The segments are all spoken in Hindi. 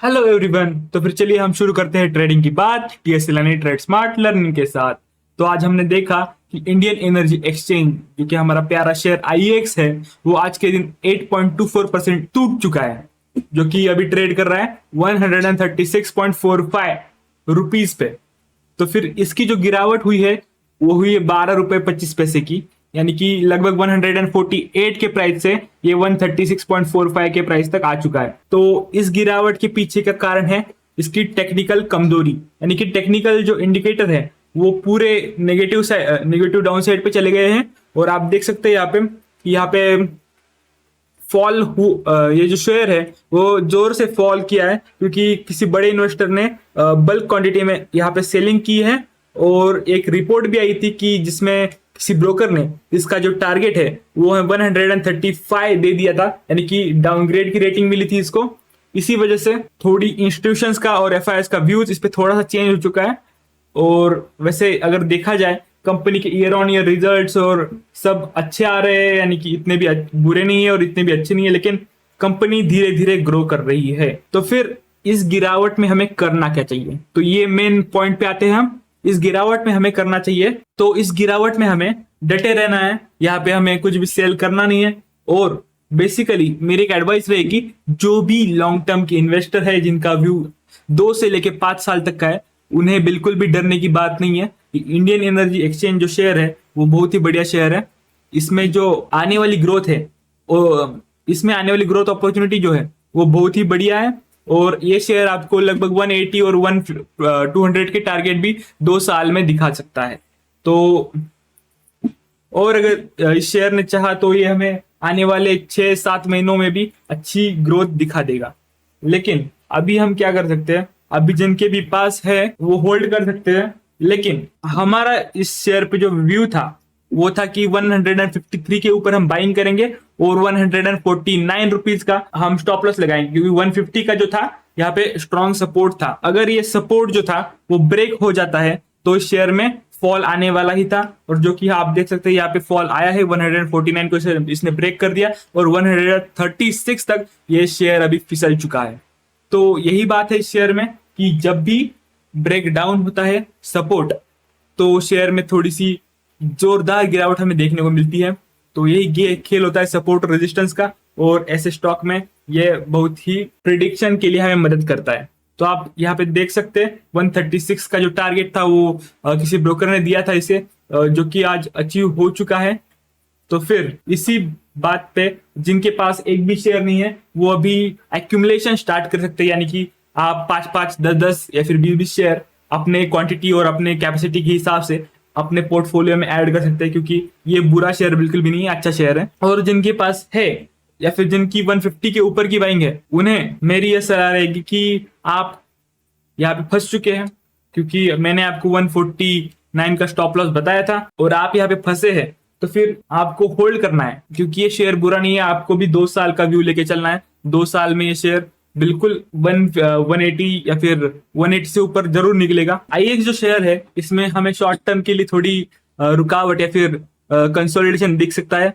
Hello everyone. तो फिर चलिए हम शुरू करते हैं ट्रेडिंग की बात टीएसएल ट्रेड स्मार्ट लर्निंग के साथ। तो आज हमने देखा कि इंडियन एनर्जी एक्सचेंज जो कि हमारा प्यारा शेयर आईएक्स है, वो आज के दिन 8.24% टूट चुका है, जो कि अभी ट्रेड कर रहा है 136.45 रुपीज पे। तो फिर इसकी जो गिरावट हुई है वो हुई है 12 रुपए 25 पैसे की, यानी कि लगभग 148 के प्राइस से ये 136.45 के प्राइस तक आ चुका है। तो इस गिरावट के पीछे का कारण है इसकी टेक्निकल कमजोरी, यानी कि टेक्निकल जो इंडिकेटर है वो पूरे नेगेटिव डाउन साइड पे चले गए हैं। और आप देख सकते हैं यहाँ पे ये जो शेयर है वो जोर से फॉल किया है, क्योंकि किसी बड़े इन्वेस्टर ने बल्क क्वांटिटी में यहाँ पे सेलिंग की है। और एक रिपोर्ट भी आई थी कि जिसमें किसी ब्रोकर ने इसका जो टारगेट है वो है 135 दे दिया था, यानी कि डाउनग्रेड की रेटिंग मिली थी इसको। इसी वजह से थोड़ी इंस्टीट्यूशंस का और एफआईआईस का व्यूज इस पे थोड़ा सा चेंज हो चुका है। और वैसे अगर देखा जाए कंपनी के ईयर ऑन ईयर रिजल्ट्स और सब अच्छे आ रहे हैं, यानी कि इतने भी बुरे नहीं है और इतने भी अच्छे नहीं है, लेकिन कंपनी धीरे धीरे ग्रो कर रही है। तो फिर इस गिरावट में हमें करना क्या चाहिए, तो ये मेन पॉइंट पे आते हैं हम। इस गिरावट में हमें करना चाहिए, तो इस गिरावट में हमें डटे रहना है, यहाँ पे हमें कुछ भी सेल करना नहीं है। और बेसिकली मेरी एक एडवाइस रहेगी, जो भी लॉन्ग टर्म के इन्वेस्टर है जिनका व्यू 2 से लेके 5 साल तक का है, उन्हें बिल्कुल भी डरने की बात नहीं है। इंडियन एनर्जी एक्सचेंज जो शेयर है वो बहुत ही बढ़िया शेयर है। इसमें जो आने वाली ग्रोथ है इसमें आने वाली ग्रोथ अपॉर्चुनिटी जो है वो बहुत ही बढ़िया है। और ये शेयर आपको लगभग 180 और 200 के टारगेट भी 2 साल में दिखा सकता है। तो और अगर इस शेयर ने चाहा तो ये हमें आने वाले 6-7 महीनों में भी अच्छी ग्रोथ दिखा देगा। लेकिन अभी हम क्या कर सकते हैं, अभी जिनके भी पास है वो होल्ड कर सकते हैं। लेकिन हमारा इस शेयर पे जो व्यू था वो था कि 153 के ऊपर हम बाइंग करेंगे और 149 रुपीज का हम स्टॉप लॉस लगाएंगे, क्योंकि 150 का जो था यहाँ पे स्ट्रॉन्ग सपोर्ट था। अगर ये सपोर्ट जो था वो ब्रेक हो जाता है तो इस शेयर में फॉल आने वाला ही था। और जो कि आप देख सकते हैं यहाँ पे फॉल आया है, 149 को इसने ब्रेक कर दिया और 136 तक ये शेयर अभी फिसल चुका है। तो यही बात है इस शेयर में कि जब भी ब्रेक डाउन होता है सपोर्ट, तो शेयर में थोड़ी सी जोरदार गिरावट हमें देखने को मिलती है। तो यही खेल होता है सपोर्ट और रेजिस्टेंस का, और ऐसे स्टॉक में ये बहुत ही प्रिडिक्शन के लिए हमें मदद करता है। तो आप यहाँ पे देख सकते हैं 136 का जो टारगेट था वो किसी ब्रोकर ने दिया था इसे, जो कि आज अचीव हो चुका है। तो फिर इसी बात पे जिनके पास एक भी शेयर नहीं है वो अभी एक्यूमुलेशन स्टार्ट कर सकते हैं, यानी कि आप 5-5, 10-10 या फिर 20-20 शेयर अपने क्वांटिटी और अपने कैपेसिटी के हिसाब से अपने पोर्टफोलियो में ऐड कर सकते हैं, क्योंकि ये बुरा शेयर बिल्कुल भी नहीं है, अच्छा शेयर है। और जिनके पास है या फिर जिनकी 150 के ऊपर की बाइंग है, उन्हें मेरी यह सलाह रहेगी कि आप यहाँ पे फंस चुके हैं, क्योंकि मैंने आपको 149 का स्टॉप लॉस बताया था और आप यहाँ पे फंसे हैं। तो फिर आपको होल्ड करना है, क्योंकि ये शेयर बुरा नहीं है। आपको भी 2 साल का व्यू लेके चलना है। 2 साल में ये शेयर बिल्कुल 180 या फिर 180 से ऊपर जरूर निकलेगा। आईएक्स जो शेयर है इसमें हमें शॉर्ट टर्म के लिए थोड़ी रुकावट या फिर कंसोलिडेशन दिख सकता है।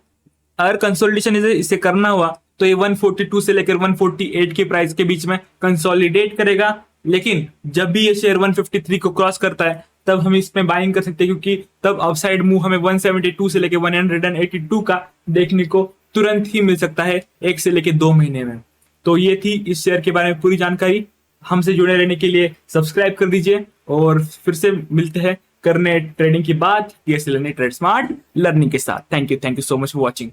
अगर कंसोलिडेशन इसे करना हुआ तो ये 142 से लेकर 148 के प्राइस के बीच में कंसोलिडेट करेगा। लेकिन जब भी ये शेयर 153 को क्रॉस करता है तब हम इसमें बाइंग कर सकते हैं, क्योंकि तब अपसाइड मूव हमें 172 से लेकर 182 का देखने को तुरंत ही मिल सकता है, 1 से लेकर 2 महीने में। तो ये थी इस शेयर के बारे में पूरी जानकारी। हमसे जुड़े रहने के लिए सब्सक्राइब कर दीजिए और फिर से मिलते हैं करने ट्रेडिंग की बात टीएसएल ट्रेड स्मार्ट लर्निंग के साथ। Thank you so much for watching.